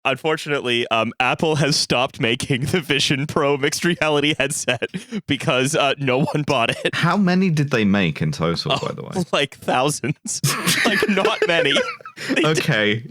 unfortunately, Apple has stopped making the Vision Pro mixed reality headset because no one bought it. How many did they make in total, by the way? Like thousands. Like not many.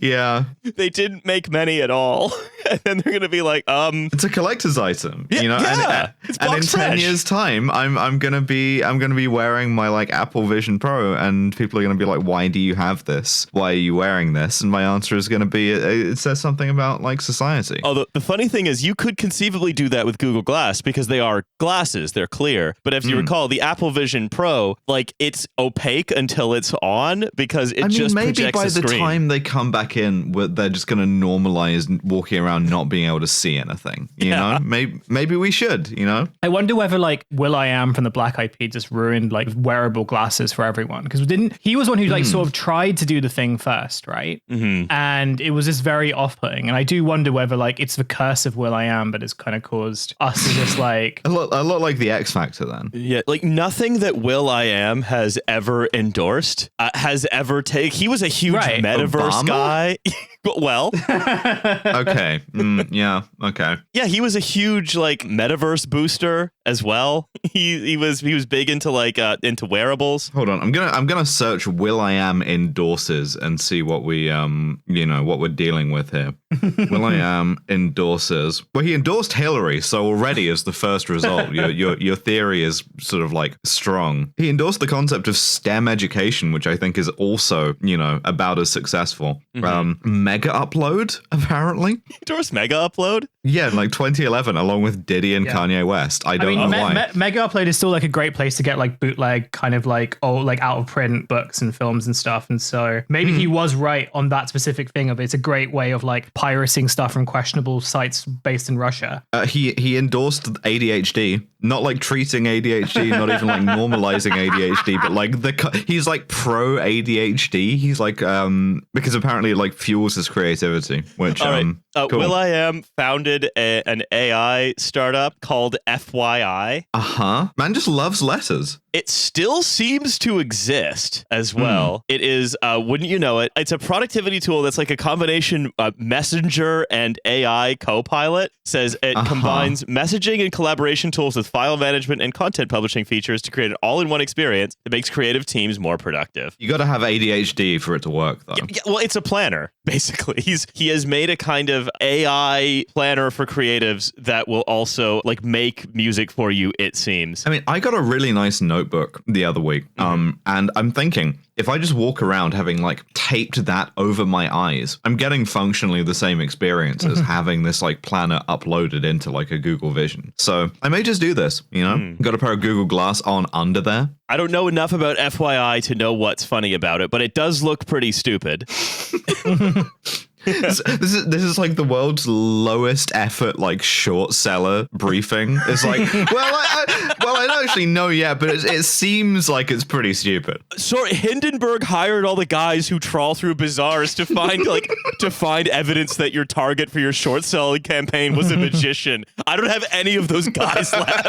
Yeah. They didn't make many at all. And then they're going to be like, It's a collector's item, yeah, you know? Yeah, and in 10 years time, I'm going to be wearing my like Apple Vision Pro, and people are going to be like, why do you have this? Why are you wearing this? And my answer is going to be, it says something about like society. Although the funny thing is you could conceivably do that with Google Glass because they are glasses, they're clear. But if you recall, the Apple Vision Pro, like it's opaque until it's on because it just maybe projects by a the screen. time they come back in, they're just going to normalize walking around not being able to see anything. You know, maybe we should. You know, I wonder whether like Will.i.am from the Black Eyed Peas just ruined like wearable glasses for everyone, because he was one who like sort of tried to do the thing first, right? And it was just very off-putting. And I do wonder whether like it's the curse of Will.i.am, but it's kind of caused us to just like a lot like the X Factor then. Yeah, like nothing that Will.i.am has ever endorsed has ever taken. He was a huge metaverse guy. Well, okay. Yeah. Okay. Yeah, he was a huge like metaverse booster as well. He was big into like into wearables. Hold on, I'm gonna search Will.i.am endorses and see what we what we're dealing with here. Will.i.am endorses. Well, he endorsed Hillary, so already as the first result, your theory is sort of like strong. He endorsed the concept of STEM education, which I think is also about as successful. Mega Upload, apparently. Endorsed Mega Upload? Yeah, in like 2011, along with Diddy and Kanye West. I don't know why. Mega Upload is still like a great place to get like bootleg kind of like out of print books and films and stuff. And so maybe he was right on that specific thing of it's a great way of like pirating stuff from questionable sites based in Russia. He endorsed ADHD, not like treating ADHD, not even like normalizing ADHD, but like he's like pro ADHD. He's like because apparently it like fuels his creativity, which cool. Will.i.am founded an AI startup called FYI. Man just loves letters. It still seems to exist as well. It is, wouldn't you know it, it's a productivity tool that's like a combination messenger and AI co-pilot. Says it combines messaging and collaboration tools with file management and content publishing features to create an all-in-one experience that makes creative teams more productive. You got to have ADHD for it to work, though. Yeah, well, it's a planner, basically. He has made a kind of AI planner for creatives that will also like make music for you, it seems. I mean, I got a really nice notebook the other week, and I'm thinking, if I just walk around having like taped that over my eyes, I'm getting functionally the same experience as having this like planner uploaded into like a Google Vision. So I may just do this, Got a pair of Google Glass on under there. I don't know enough about FYI to know what's funny about it, but it does look pretty stupid. This is like the world's lowest effort like short seller briefing. It's like, I don't actually know yet, but it seems like it's pretty stupid. Sorry, Hindenburg hired all the guys who trawl through bazaars to find evidence that your target for your short selling campaign was a magician. I don't have any of those guys left.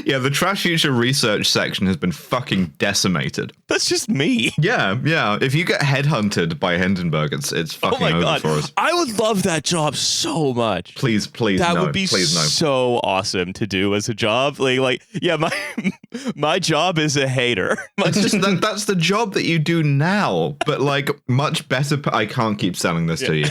Yeah, the Trashfuture research section has been fucking decimated. That's just me. Yeah. If you get headhunted by Hindenburg, it's fucking over for us. I would love that job so much. Please, that no. would be please, no. so awesome to do as a job. My job is a hater. It's just that's the job that you do now, but like much better. I can't keep selling this to you.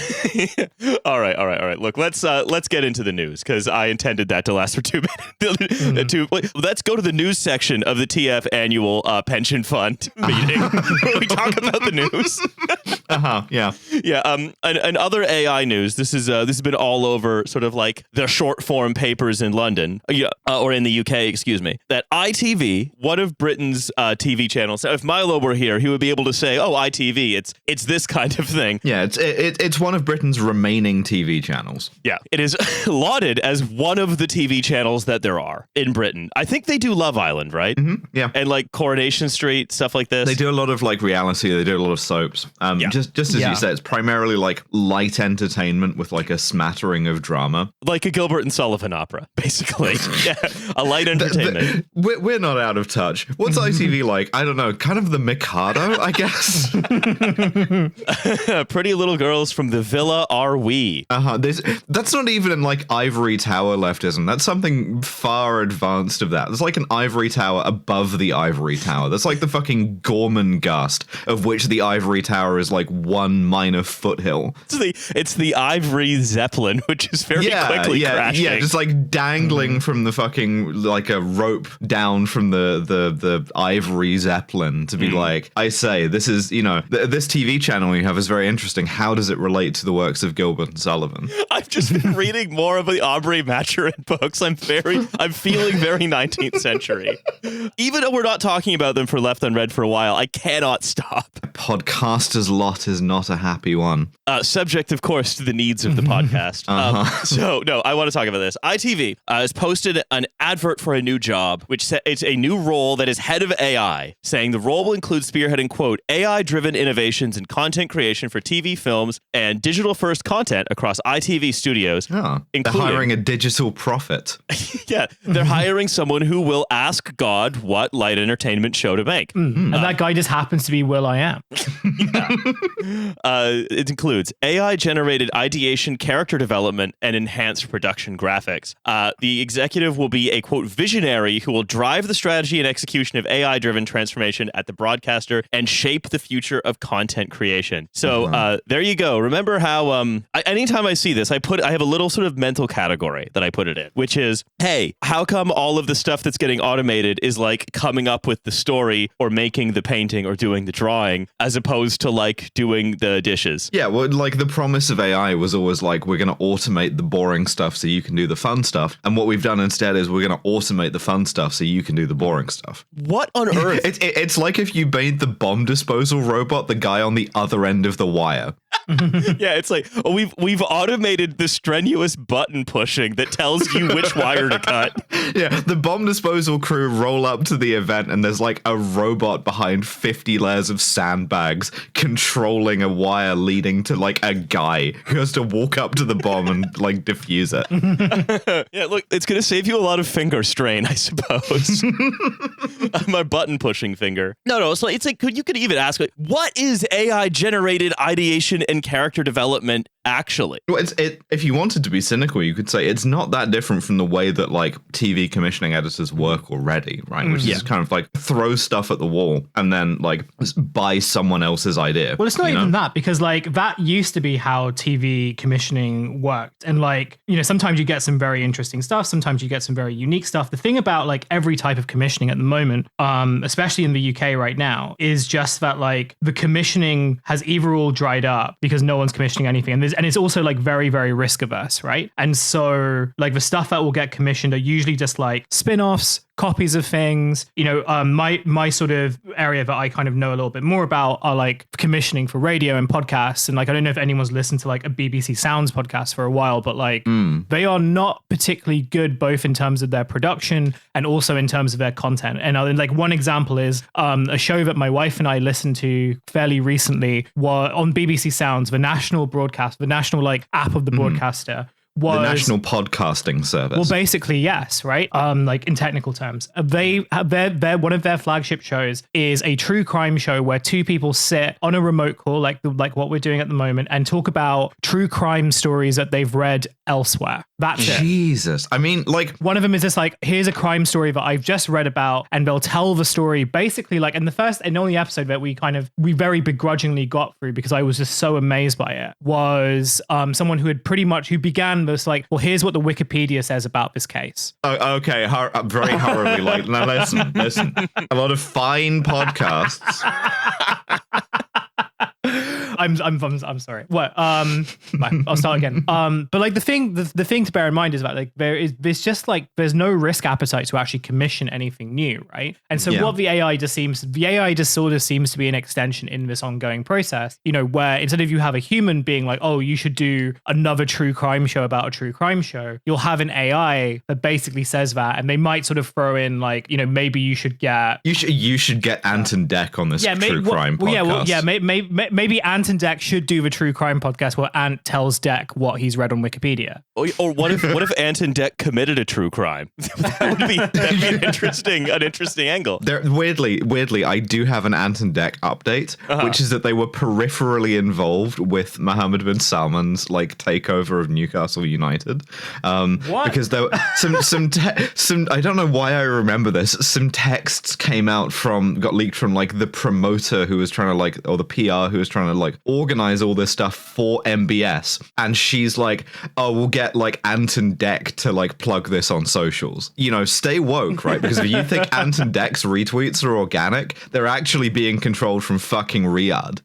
All right. Look, let's get into the news because I intended that to last for 2 minutes. Let's go to the news section of the TF annual pension fund meeting where we talk about the news. Yeah. And other AI news. This has been all over sort of like the short form papers in London, or in the UK, excuse me. That ITV, one of Britain's TV channels. If Milo were here, he would be able to say, "Oh, ITV, it's this kind of thing." Yeah, it's one of Britain's remaining TV channels. Yeah, it is lauded as one of the TV channels that there are in Britain. I think they do Love Island, right? Yeah, and like Coronation Street, stuff like this. They do a lot of like reality. They do a lot of soaps. Just as you said, it's primarily like light entertainment with like a smattering of drama, like a Gilbert and Sullivan opera, basically. Yeah, a light entertainment. We're not out of touch. What's ITV like? I don't know. Kind of the Mikado, I guess. Pretty little girls from the Villa are we. That's not even in like ivory tower leftism. That's something far advanced of that. There's like an ivory tower above the ivory tower. That's like the fucking Gormenghast, of which the ivory tower is like one minor foothill. It's the ivory zeppelin, which is very quickly crashing. Yeah, just like dangling from the fucking, like a rope down from the ivory zeppelin to be like, I say, this is, this TV channel you have is very interesting. How does it relate to the works of Gilbert and Sullivan? I've just been reading more of the Aubrey Maturin books. I'm feeling very 19th century. Even though we're not talking about them for Left Unread for a while, I cannot stop. Podcaster's lot is not a happy one. Subject, of course, to the needs of the podcast. So, no, I want to talk about this. ITV has posted an advert for a new job, which it's a new role that is head of AI, saying the role will include spearheading, quote, AI-driven innovations in content creation for TV, films, and digital-first content across ITV studios. They're hiring a digital prophet. Yeah, they're hiring someone who will ask God what light entertainment show to make. And that guy just happens to be Will.i.am. It includes AI-generated ideation, character development, and enhanced production graphics. The executive will be a, quote, visionary who will drive the strategy and execution of AI-driven transformation at the broadcaster and shape the future of content creation. So there you go. Remember how anytime I see this, I have a little sort of mental category that I put it in, which is, hey, how come all of the stuff that's getting automated is like coming up with the story or making the painting or doing the drawing as opposed to like doing the dishes? Yeah, well, like the promise of AI was always like, we're going to automate the boring stuff so you can do the fun stuff. And what we've done instead is we're going to automate the fun stuff so you can do the boring stuff. What on earth? It's like if you made the bomb disposal robot the guy on the other end of the wire. Yeah, it's like, we've automated the strenuous button pushing that tells you which wire to cut. Yeah, the bomb disposal crew roll up to the event and there's like a robot behind 50 layers of sandbags controlling a wire leading to like a guy who has to walk up to the bomb and like defuse it. Yeah, look, it's going to save you a lot of finger strain, I suppose. My button pushing finger. No, so it's like, you could even ask, like, what is AI generated ideation and character development actually? Well, if you wanted to be cynical, you could say it's not that different from the way that like TV commissioning editors work already, right? Which is kind of like throw stuff at the wall and then like buy someone else's idea. Well, it's not even that, because like that used to be how TV commissioning worked. And like, sometimes you get some very interesting stuff. Sometimes you get some very unique stuff. The thing about like every type of commissioning at the moment, especially in the UK right now, is just that like the commissioning has either all dried up because no one's commissioning anything. And it's also like very, very risk averse, right? And so like the stuff that will get commissioned are usually just like spin-offs, copies of things. My sort of area that I kind of know a little bit more about are like commissioning for radio and podcasts. And like, I don't know if anyone's listened to like a BBC Sounds podcast for a while, but like they are not particularly good, both in terms of their production and also in terms of their content. And like one example is a show that my wife and I listened to fairly recently was on BBC Sounds, the national broadcast, the national like app of the broadcaster. The National Podcasting Service. Well, basically, yes, right? Like in technical terms, they're one of their flagship shows is a true crime show where two people sit on a remote call, like what we're doing at the moment, and talk about true crime stories that they've read elsewhere. That's it. Jesus. I mean, like one of them is just like, here's a crime story that I've just read about, and they'll tell the story basically like in the first and only episode that we very begrudgingly got through because I was just so amazed by it was someone who began this like, well, here's what the Wikipedia says about this case. Oh, okay, very horribly. Like, now listen. A lot of fine podcasts. I'm sorry. What? I'll start again. But like the thing to bear in mind is that like there's no risk appetite to actually commission anything new, right? And so what the AI just sort of seems to be an extension in this ongoing process, where instead of you have a human being like, oh, you should do another true crime show about a true crime show, you'll have an AI that basically says that, and they might sort of throw in like, maybe you should get Ant and Dec on this true crime podcast. Maybe Ant Ant and Dec should do the true crime podcast where Ant tells Dec what he's read on Wikipedia. Or what if Ant and Dec committed a true crime? That'd be an interesting angle. Weirdly, I do have an Ant and Dec update, which is that they were peripherally involved with Mohammed bin Salman's like takeover of Newcastle United. What? Because there were some I don't know why I remember this. Some texts got leaked from like the promoter who was trying to or the PR who was trying to organize all this stuff for MBS, and she's like, "Oh, we'll get Ant and Dec to plug this on socials." Stay woke, right? Because if you think Ant and Dec's retweets are organic, they're actually being controlled from fucking Riyadh.